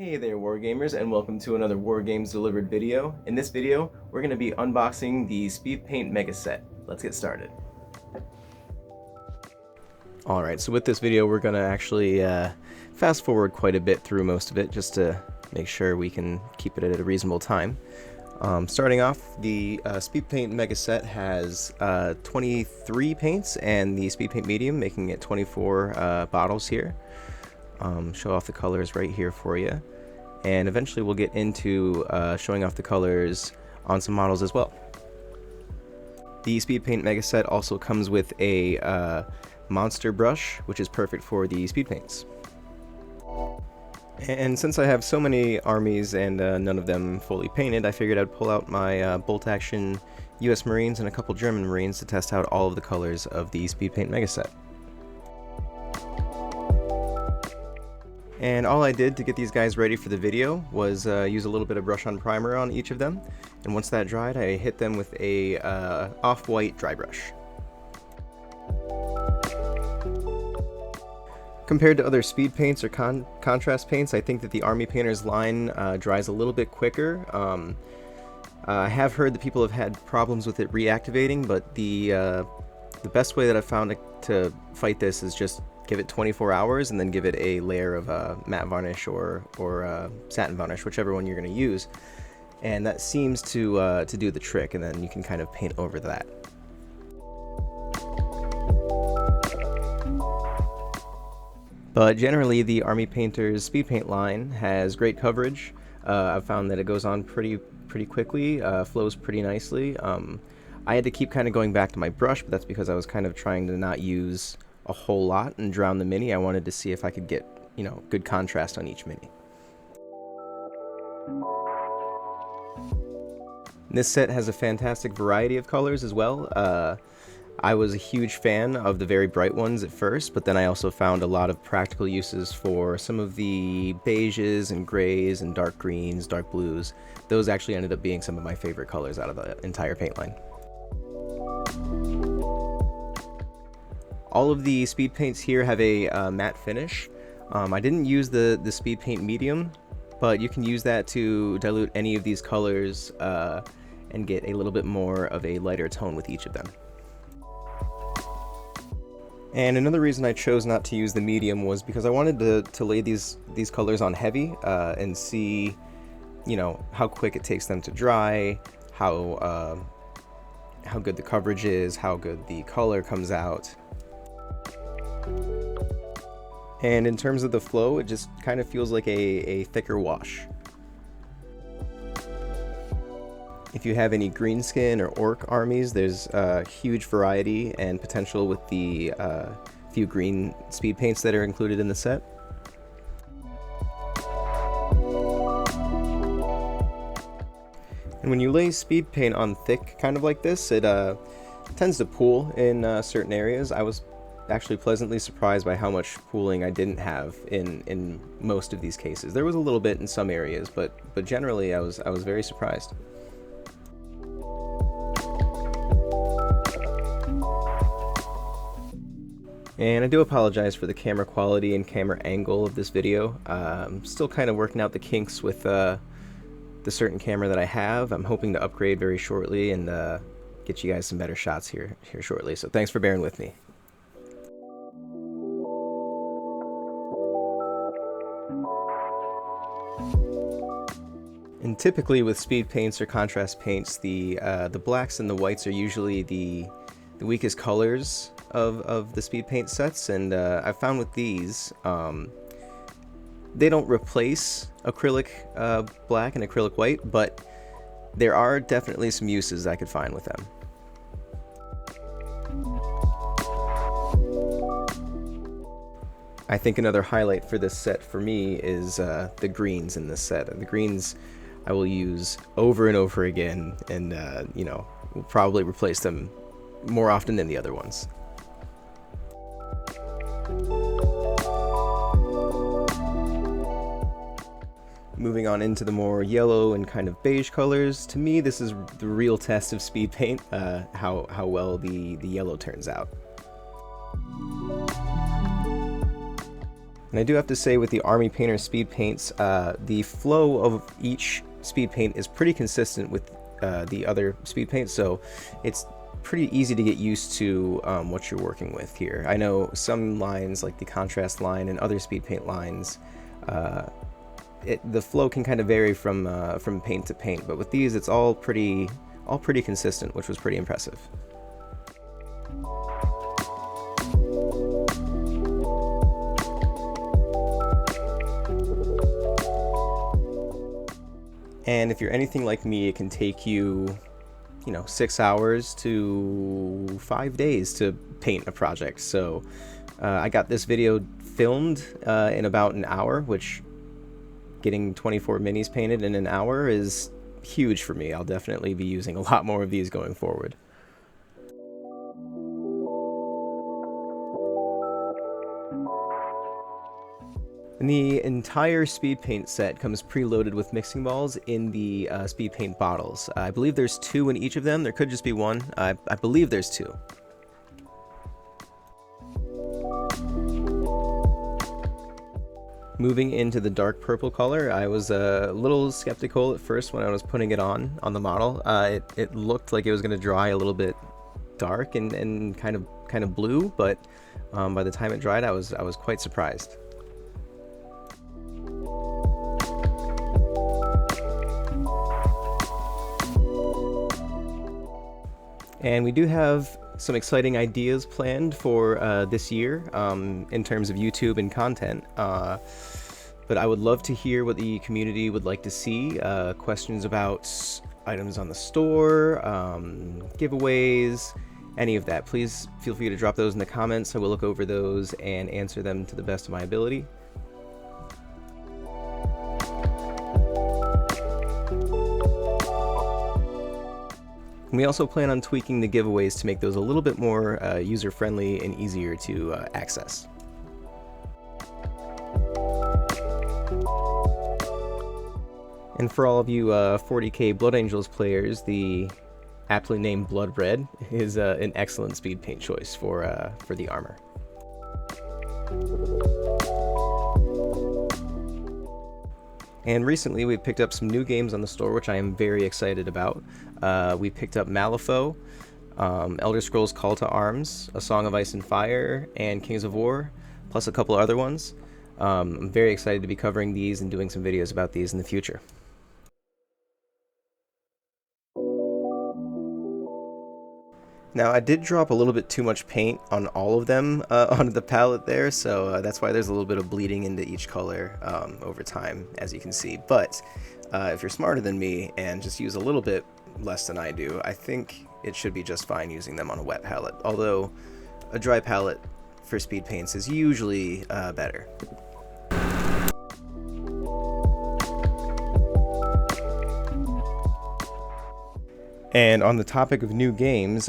Hey there Wargamers, and welcome to another Wargames Delivered video. In this video, we're going to be unboxing the Speedpaint Mega Set. Let's get started. Alright, so with this video we're going to actually fast forward quite a bit through most of it just to make sure we can keep it at a reasonable time. Starting off, the Speedpaint Mega Set has 23 paints and the Speedpaint Medium, making it 24 bottles here. Show off the colors right here for you, and eventually we'll get into showing off the colors on some models as well. The Speedpaint Mega Set also comes with a monster brush, which is perfect for the speed paints. And since I have so many armies and none of them fully painted, I figured I'd pull out my bolt-action US Marines and a couple German Marines to test out all of the colors of the Speedpaint Mega Set. And all I did to get these guys ready for the video was use a little bit of brush-on primer on each of them, and once that dried, I hit them with a off-white dry brush. Compared to other speed paints or contrast paints, I think that the Army Painter's line dries a little bit quicker. I have heard that people have had problems with it reactivating, but the best way that I've found to fight this is just give it 24 hours and then give it a layer of matte varnish or satin varnish, whichever one you're going to use, and that seems to do the trick, and then you can kind of paint over that. But generally, the Army Painter's speed paint line has great coverage. I've found that it goes on pretty quickly, flows pretty nicely. I had to keep kind of going back to my brush, but that's because I was kind of trying to not use a whole lot and drown the mini. I wanted to see if I could get, good contrast on each mini. This set has a fantastic variety of colors as well. I was a huge fan of the very bright ones at first, but then I also found a lot of practical uses for some of the beiges and grays and dark greens, dark blues. Those actually ended up being some of my favorite colors out of the entire paint line. All of the speed paints here have a matte finish. I didn't use the speed paint medium, but you can use that to dilute any of these colors and get a little bit more of a lighter tone with each of them. And another reason I chose not to use the medium was because I wanted to lay these colors on heavy and see, how quick it takes them to dry, how good the coverage is, how good the color comes out. And in terms of the flow, it just kind of feels like a thicker wash. If you have any greenskin or orc armies, there's a huge variety and potential with the few green speed paints that are included in the set. And when you lay speed paint on thick, kind of like this, it tends to pool in certain areas. I was actually pleasantly surprised by how much pooling I didn't have in most of these cases. There was a little bit in some areas, but generally I was very surprised. And I do apologize for the camera quality and camera angle of this video. I'm still kind of working out the kinks with the certain camera that I have. I'm hoping to upgrade very shortly and get you guys some better shots here shortly. So thanks for bearing with me. And typically with speed paints or contrast paints, the blacks and the whites are usually the weakest colors of the speed paint sets, and I've found with these, they don't replace acrylic black and acrylic white, but there are definitely some uses I could find with them. I think another highlight for this set for me is the greens in this set. The greens I will use over and over again, and will probably replace them more often than the other ones. Moving on into the more yellow and kind of beige colors, to me this is the real test of speed paint, how well the yellow turns out. And I do have to say, with the Army Painter speed paints, the flow of each speed paint is pretty consistent with the other speed paints, so it's pretty easy to get used to what you're working with here. I know some lines, like the contrast line and other speed paint lines, the flow can kind of vary from paint to paint, but with these it's all pretty consistent, which was pretty impressive. And if you're anything like me, it can take you, 6 hours to 5 days to paint a project. So I got this video filmed in about an hour, which getting 24 minis painted in an hour is huge for me. I'll definitely be using a lot more of these going forward. And the entire speed paint set comes preloaded with mixing balls in the speed paint bottles. I believe there's 2 in each of them. There could just be 1. I believe there's 2. Moving into the dark purple color, I was a little skeptical at first when I was putting it on the model. It looked like it was going to dry a little bit dark and kind of blue, but by the time it dried, I was quite surprised. And we do have some exciting ideas planned for this year in terms of YouTube and content. But I would love to hear what the community would like to see. Questions about items on the store, giveaways, any of that. Please feel free to drop those in the comments. I will look over those and answer them to the best of my ability. We also plan on tweaking the giveaways to make those a little bit more user-friendly and easier to access. And for all of you 40k Blood Angels players, the aptly named Blood Red is an excellent speed paint choice for the armor. And recently we picked up some new games on the store, which I am very excited about. We picked up Malifaux, Elder Scrolls Call to Arms, A Song of Ice and Fire, and Kings of War, plus a couple other ones. I'm very excited to be covering these and doing some videos about these in the future. Now, I did drop a little bit too much paint on all of them onto the palette there, so that's why there's a little bit of bleeding into each color over time, as you can see. But if you're smarter than me and just use a little bit less than I do, I think it should be just fine using them on a wet palette, although a dry palette for speed paints is usually better. And on the topic of new games,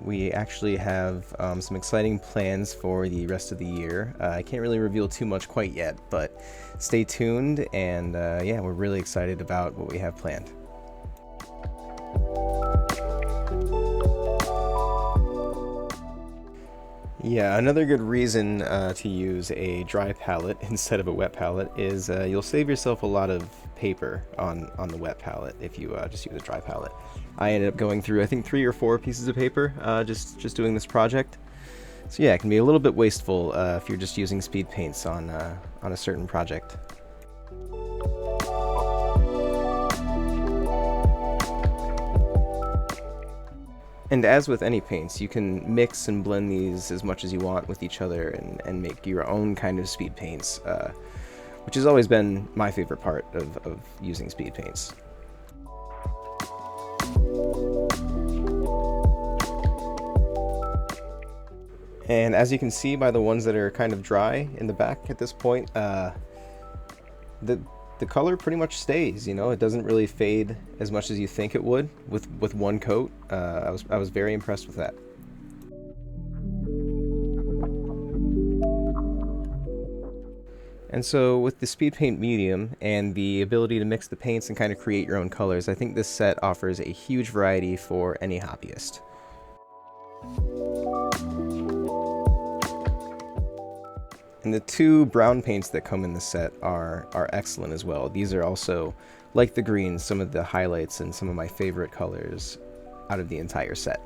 we actually have some exciting plans for the rest of the year. I can't really reveal too much quite yet, but stay tuned, and yeah, we're really excited about what we have planned. Yeah, another good reason to use a dry palette instead of a wet palette is you'll save yourself a lot of paper on the wet palette if you just use a dry palette. I ended up going through, I think, 3 or 4 pieces of paper just doing this project. So yeah, it can be a little bit wasteful if you're just using speed paints on a certain project. And as with any paints, you can mix and blend these as much as you want with each other and make your own kind of speed paints, which has always been my favorite part of using speed paints. And as you can see by the ones that are kind of dry in the back at this point, the color pretty much stays, you know, it doesn't really fade as much as you think it would with one coat. I was very impressed with that. And so with the speed paint medium and the ability to mix the paints and kind of create your own colors, I think this set offers a huge variety for any hobbyist. And the two brown paints that come in the set are excellent as well. These are also, like the greens, some of the highlights and some of my favorite colors out of the entire set.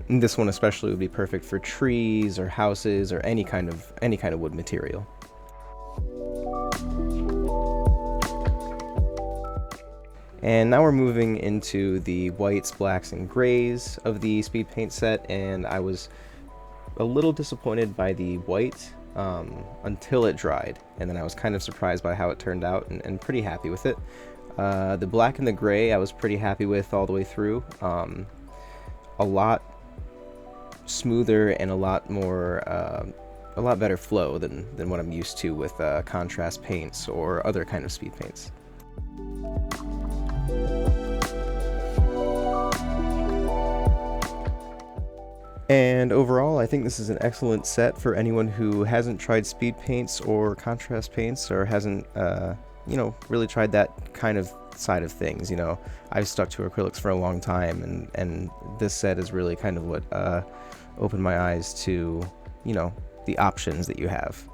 And this one especially would be perfect for trees or houses or any kind of wood material. And now we're moving into the whites, blacks, and grays of the speed paint set, and I was a little disappointed by the white until it dried, and then I was kind of surprised by how it turned out and pretty happy with it. The black and the gray I was pretty happy with all the way through. A lot smoother and a lot better flow than what I'm used to with contrast paints or other kind of speed paints. And overall, I think this is an excellent set for anyone who hasn't tried speed paints or contrast paints, or hasn't, really tried that kind of side of things. I've stuck to acrylics for a long time, and this set is really kind of what opened my eyes to, the options that you have.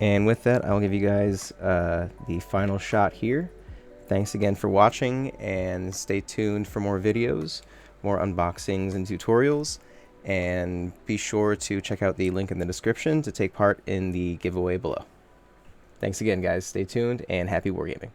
And with that, I'll give you guys the final shot here. Thanks again for watching, and stay tuned for more videos, more unboxings and tutorials, and be sure to check out the link in the description to take part in the giveaway below. Thanks again, guys. Stay tuned, and happy wargaming.